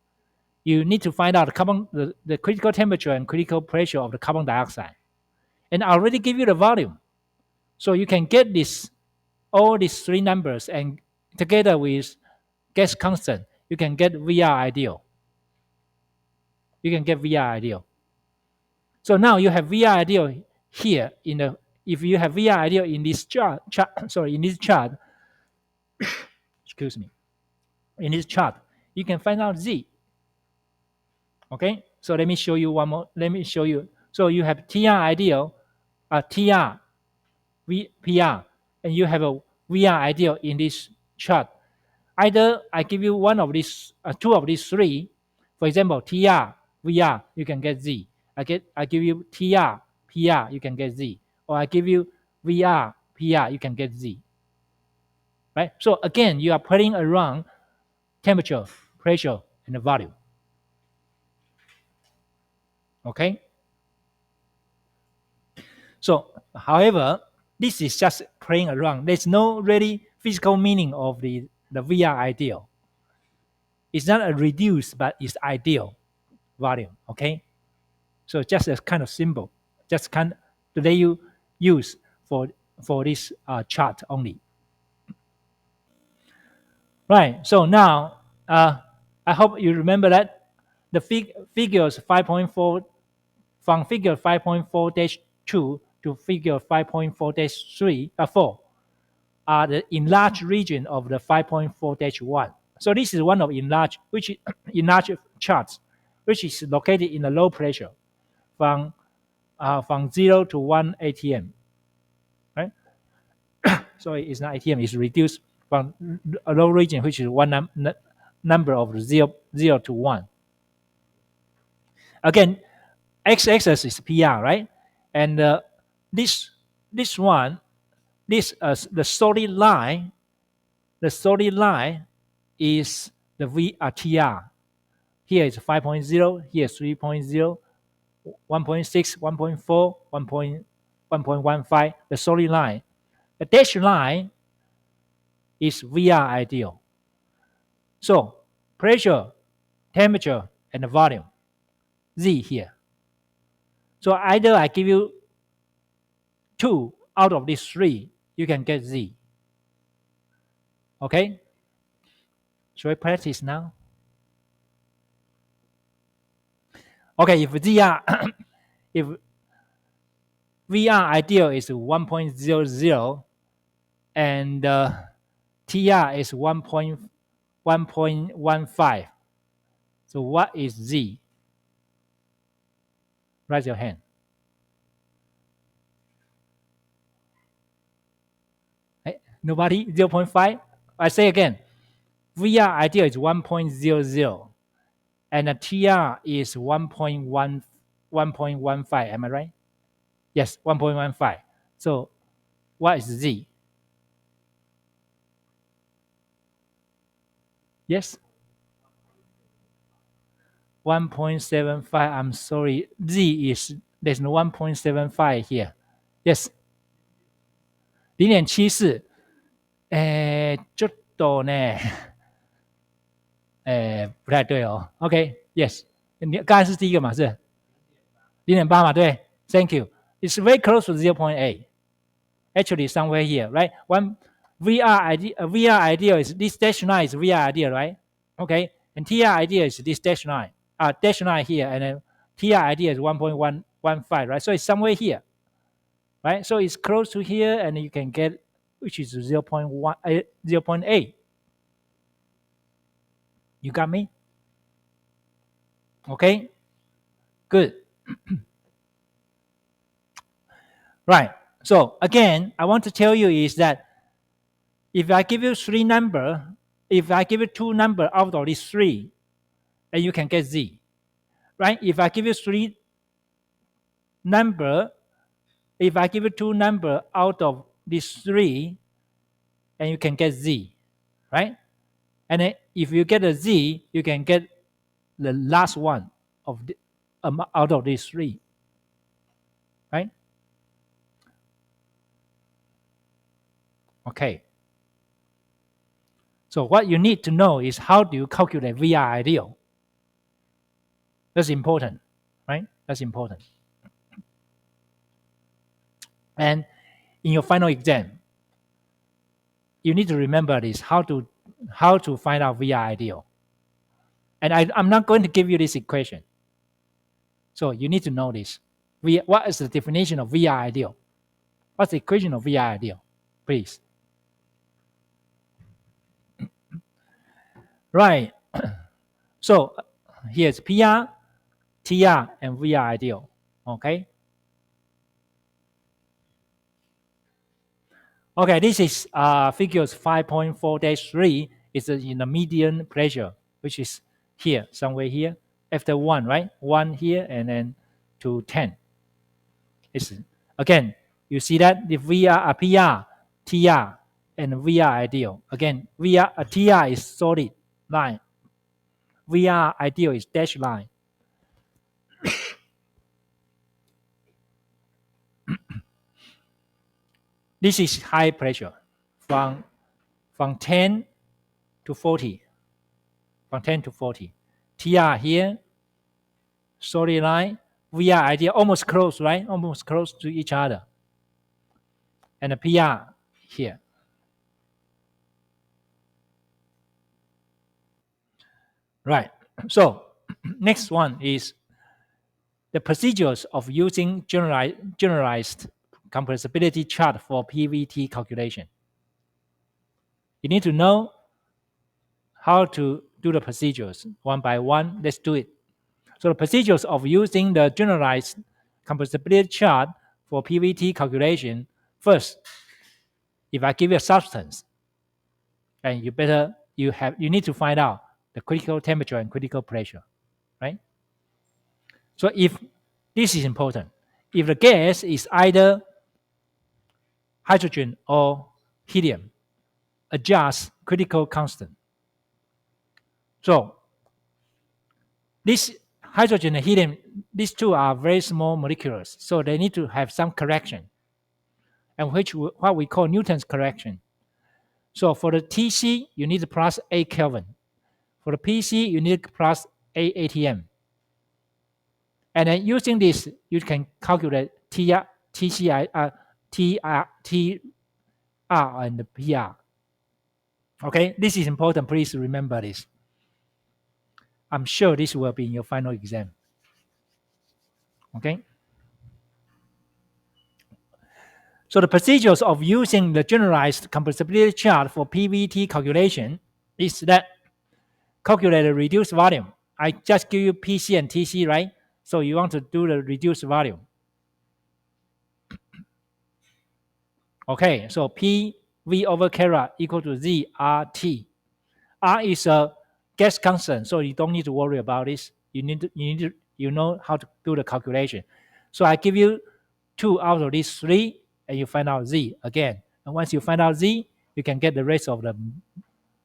you need to find out the critical temperature and critical pressure of the carbon dioxide. And I already give you the volume. So you can get all these three numbers, and together with gas constant, you can get VR ideal. You can get VR ideal. So now you have VR ideal here if you have VR ideal in this chart, excuse me, in this chart, you can find out Z. Okay, so let me show you one more. Let me show you. So you have TR ideal, TR, PR, and you have a VR ideal in this chart. Either I give you one of these, two of these three. For example, TR, VR, you can get Z. I give you TR, PR, you can get Z. Or I give you VR, PR, you can get Z. Right? So again, you are playing around temperature, pressure, and the volume. Okay? So, however, this is just playing around. There's no really physical meaning of the VR ideal. It's not a reduced, but it's ideal volume. Okay? So just a kind of symbol, just kind of that you use for this chart only. Right. So now I hope you remember that the figures 5.4 from figure 5.4-2 to figure 5.4-4 are the enlarged region of the 5.4-1. So this is one of enlarged charts, which is located in a low pressure from 0 to 1 atm, right? Sorry, it's not atm, it's reduced from a low region, which is one number of 0 to 1. Again, x-axis is PR, right? And the solid line is the VRTR. Here is 5.0, here is 3.0, 1.6, 1.4, 1.15, the solid line. The dashed line is VR ideal. So pressure, temperature, and the volume, Z here. So either I give you two out of these three, you can get Z. Okay? Shall we practice now? Okay, if ZR, if VR ideal is 1.00 and TR is 1.15, so what is Z? Raise your hand. Hey, nobody? 0.5? I say again. VR ideal is 1.00 and the TR is 1.15. Am I right? Yes, 1.15. So what is Z? Yes? 1.75. I'm sorry. Z is, there's no 1.75 here. Yes. 0.74。ちょっとね，不太对哦。OK，yes，、你刚才是第一个嘛，是0.8嘛，对 ，Thank you. It's very close to 0.8. Actually, somewhere here, right? One VR ideal is this dash line is VR ideal, right? Okay, and TR ideal is this dash line. Dash line here, and then TR ideal is 1.115, right? So it's somewhere here, right? So it's close to here, and you can get which is 0.8. You got me? Okay, good. Right. So again, I want to tell you is that if I give you three number, if I give you two number out of these three, and you can get Z, right? If I give you three number, if I give you two number out of these three, and you can get Z, right? And then if you get a Z, you can get the last one of the, out of these three, right? Okay. So what you need to know is how do you calculate VR ideal? That's important, right? That's important. And in your final exam, you need to remember this, how to find out VR ideal. And I'm not going to give you this equation. So you need to know this. What is the definition of VR ideal? What's the equation of VR ideal? Please. Right. So here's PR, TR, and VR ideal. Okay. Okay, this is figures 5.4-3. It's in the median pressure, which is here, somewhere here. After 1, right? 1 here and then to 10. It's, again, you see that the VR, PR, TR, and VR ideal. Again, TR is solid line. VR ideal is dashed line. This is high pressure from 10 to 40. From 10 to 40. TR here, solid line. VR ideal almost close, right? Almost close to each other. And the PR here. Right. So next one is the procedures of using generalized compressibility chart for PVT calculation. You need to know how to do the procedures one by one. Let's do it. So the procedures of using the generalized compressibility chart for PVT calculation. First, if I give you a substance, and you need to find out the critical temperature and critical pressure, right? So if this is important, if the gas is either hydrogen or helium, adjust critical constant. So this hydrogen and helium, these two are very small molecules, so they need to have some correction, and what we call Newton's correction. So for the TC, you need to plus 8 Kelvin. For the PC, you need to plus 8 ATM. And then using this, you can calculate TR TR and PR. Okay, this is important. Please remember this. I'm sure this will be in your final exam. Okay. So the procedures of using the generalized compressibility chart for PVT calculation is that calculate the reduced volume. I just give you PC and TC, right? So you want to do the reduced volume. Okay, so PV over Kara equal to ZRT. R is a gas constant, so you don't need to worry about this. You know how to do the calculation. So I give you 2 out of these 3, and you find out Z again. And once you find out Z, you can get the rest of them.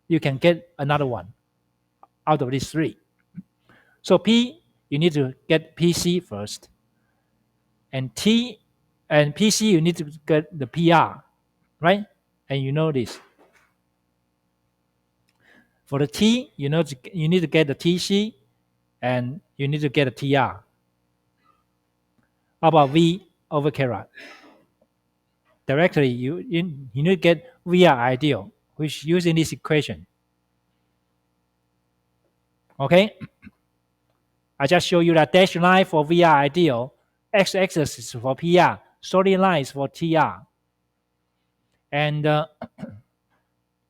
You can get another one out of these 3. So P, you need to get PC first. And T and PC, you need to get the PR, right? And you know this. For the T, you need to get the TC, and you need to get a TR. How about V over Kara? Directly, you need to get VR ideal, which using this equation. Okay? I just show you that dashed line for VR ideal, x-axis is for PR, solid line is for TR. And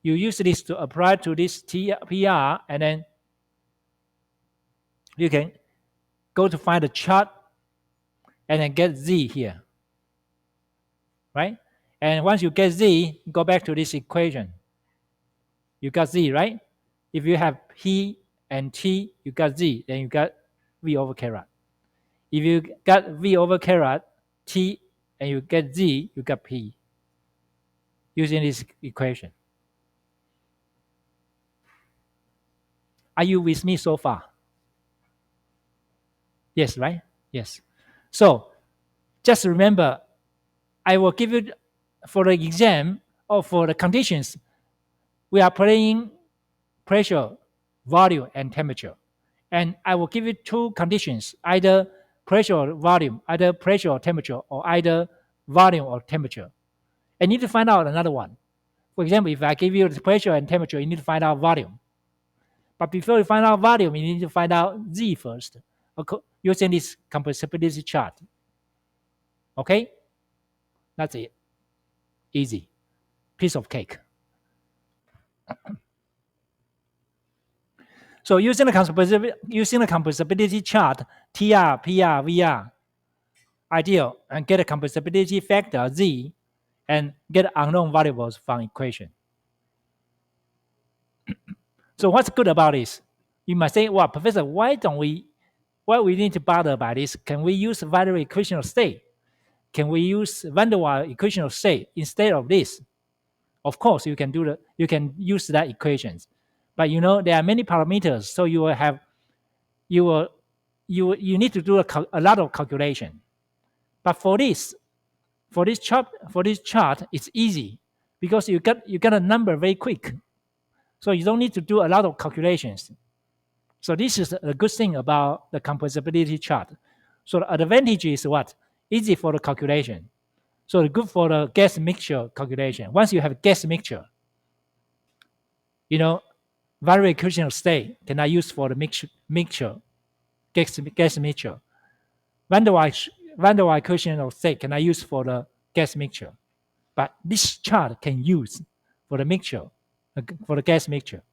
you use this to apply to this PR, and then you can go to find the chart and then get Z here. Right? And once you get Z, go back to this equation. You got Z, right? If you have P and T, you got Z, then you got V over carat. If you got V over carat, T, and you get Z, you got P. Using this equation. Are you with me so far? Yes, right? Yes. So just remember, I will give you for the exam or for the conditions, we are playing pressure, volume, and temperature. And I will give you 2 conditions, either pressure or volume, either pressure or temperature, or either volume or temperature. And you need to find out another one. For example, if I give you the pressure and temperature, you need to find out volume. But before you find out volume, you need to find out Z first, using this compressibility chart. Okay? That's it. Easy. Piece of cake. So using the compressibility chart, TR, PR, VR, ideal, and get a compressibility factor Z, and get unknown variables from equation. So what's good about this? You might say, well, Professor, why we need to bother about this? Can we use Van der Waals equation of state? Can we use Van der Waals equation of state instead of this? Of course, you can use that equations, but there are many parameters, so you need to do a lot of calculation. But for this chart, it's easy because you get a number very quick, so you don't need to do a lot of calculations. So this is a good thing about the compressibility chart. So the advantage is what? Easy for the calculation. So good for the gas mixture calculation. Once you have gas mixture, Van der Waals equation of state cannot use for the mixture, gas mixture. Van der Waals equation of state cannot use for the gas mixture. But this chart can use for the mixture, for the gas mixture.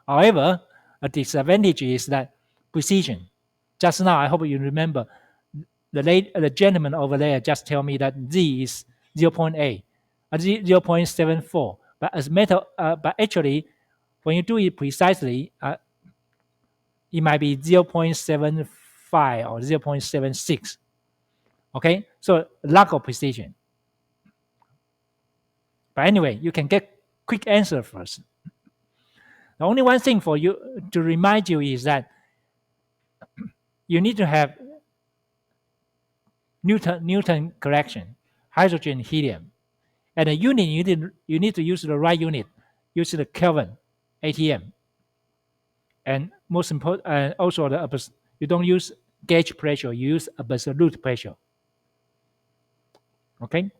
However, a disadvantage is that precision. Just now, I hope you remember, the gentleman over there just tell me that Z is 0.8, 0.74. But actually, when you do it precisely, it might be 0.75 or 0.76. Okay, so lack of precision. But anyway, you can get quick answer first. The only one thing for you to remind you is that you need to have Newton correction, hydrogen, helium, and the unit you need to use the right unit. Use the Kelvin, ATM, and most important, also you don't use gauge pressure. You use absolute pressure. Okay?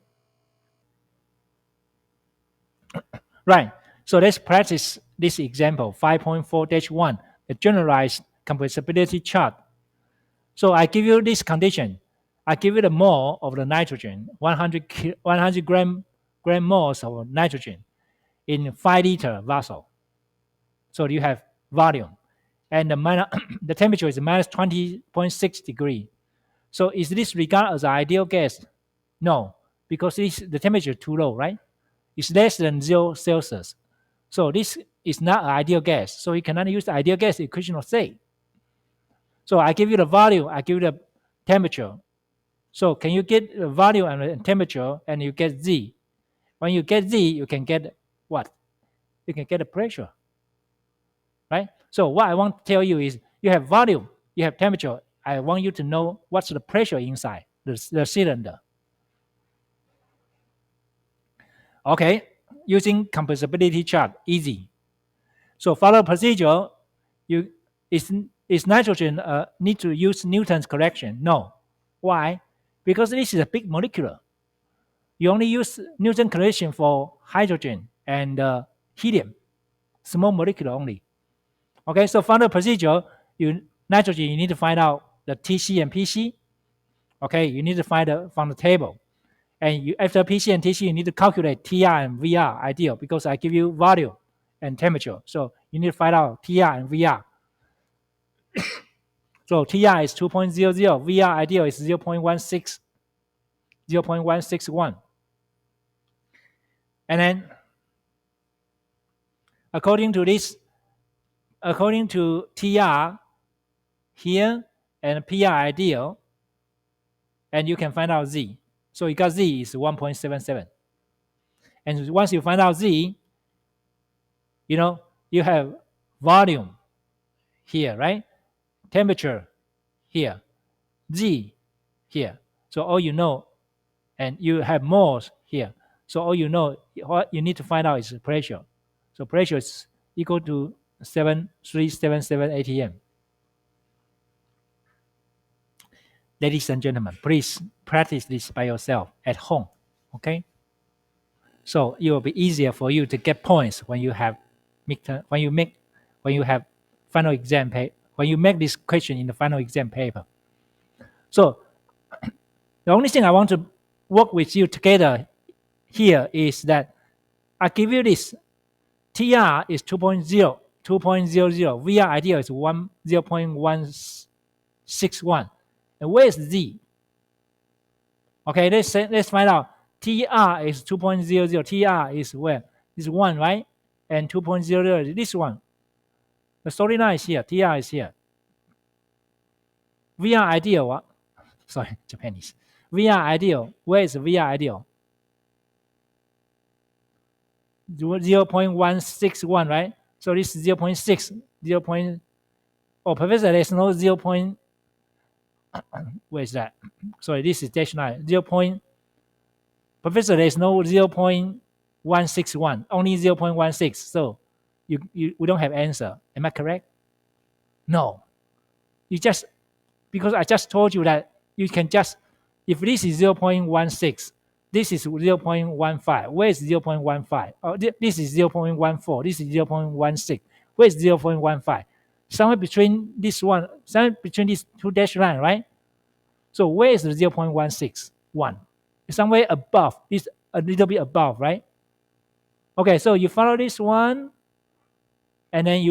Right. So let's practice this example, 5.4-1, the generalized compressibility chart. So I give you this condition. I give you the mole of the nitrogen, 100 gram moles of nitrogen in 5-liter vessel. So you have volume. And the temperature is minus 20.6 degree. So is this regarded as an ideal gas? No, because the temperature is too low, right? It's less than 0 Celsius. So this is not an ideal gas. So you cannot use the ideal gas equation of state. So I give you the volume, I give you the temperature. So can you get the volume and the temperature and you get Z? When you get Z, you can get what? You can get the pressure, right? So what I want to tell you is you have volume, you have temperature. I want you to know what's the pressure inside the cylinder. Okay, using compressibility chart, easy. So follow procedure. You is nitrogen need to use Newton's correction? No. Why? Because this is a big molecule. You only use Newton correction for hydrogen and helium, small molecule only. Okay, so follow procedure. Nitrogen, you need to find out the TC and PC. Okay, you need to find from the table. And after PC and TC, you need to calculate TR and VR ideal because I give you volume and temperature. So you need to find out TR and VR. So TR is 2.00, VR ideal is 0.16, 0.161. And then according to TR here and PR ideal, and you can find out Z. So you got Z is 1.77. And once you find out Z, you have volume here, right? Temperature here, Z here. So all you know, and you have moles here. So all you know, what you need to find out is pressure. So pressure is equal to 7377 atm. Ladies and gentlemen, please practice this by yourself at home. Okay? So it will be easier for you to get points when you have when you have final exam paper, when you make this question in the final exam paper. So the only thing I want to work with you together here is that I give you this. TR is 2.0, 2.00. VR ideal is 0.161. And where is Z? Okay, let's find out. TR is 2.00. TR is where? This 1, right? And 2.00 is this one. The storyline is here. TR is here. VR ideal, what? Sorry, Japanese. VR ideal. Where is VR ideal? 0.161, right? So this is 0.6, 0. Oh, Professor, there's no 0. Where is that? Sorry, this is dash 9. 0. Professor, there's no 0.161, only 0.16. So we don't have answer. Am I correct? No. You just, because I just told you that you can just, if this is 0.16, this is 0.15. Where is 0.15? Oh, this is 0.14. This is 0.16. Where is 0.15? Somewhere between this one, somewhere between these two dash line, right? So where is the 0.161? Somewhere above, it's a little bit above, right? Okay, so you follow this one, and then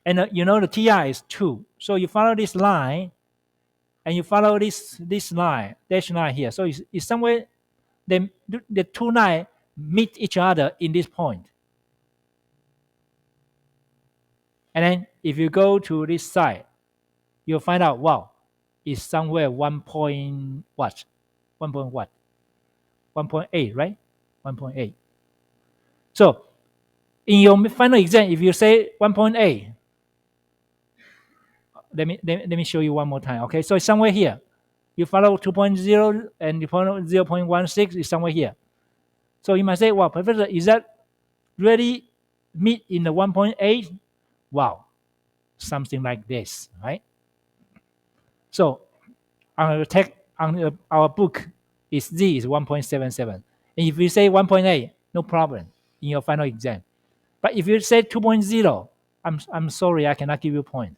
and the TR is 2. So you follow this line, and you follow this line, dash line here. So it's somewhere, the two lines meet each other in this point. And then if you go to this side, you'll find out, wow, it's somewhere 1 point what? 1 point what? 1.8, right? 1.8. So in your final exam, if you say 1.8, let me show you one more time. Okay, so it's somewhere here. You follow 2.0 and you follow 0.16 is somewhere here. So you might say, well, Professor, is that really meet in the 1.8? Wow, something like this, right? So I'm on our book is Z is 1.77. And if you say 1.8, no problem in your final exam. But if you say 2.0, I'm sorry, I cannot give you a point.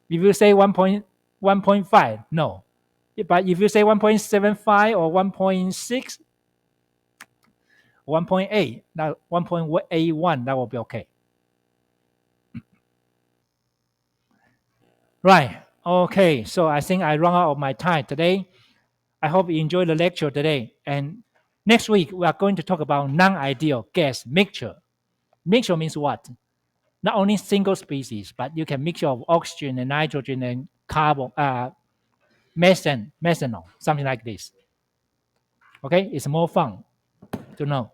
If you say 1.5, no. But if you say 1.75 or 1.6, 1.8, now 1.81, that will be okay. Right. Okay. So I think I run out of my time today. I hope you enjoyed the lecture today. And next week, we are going to talk about non-ideal gas mixture. Mixture means what? Not only single species, but you can mixture of oxygen and nitrogen and carbon, methanol, something like this. Okay, it's more fun to know.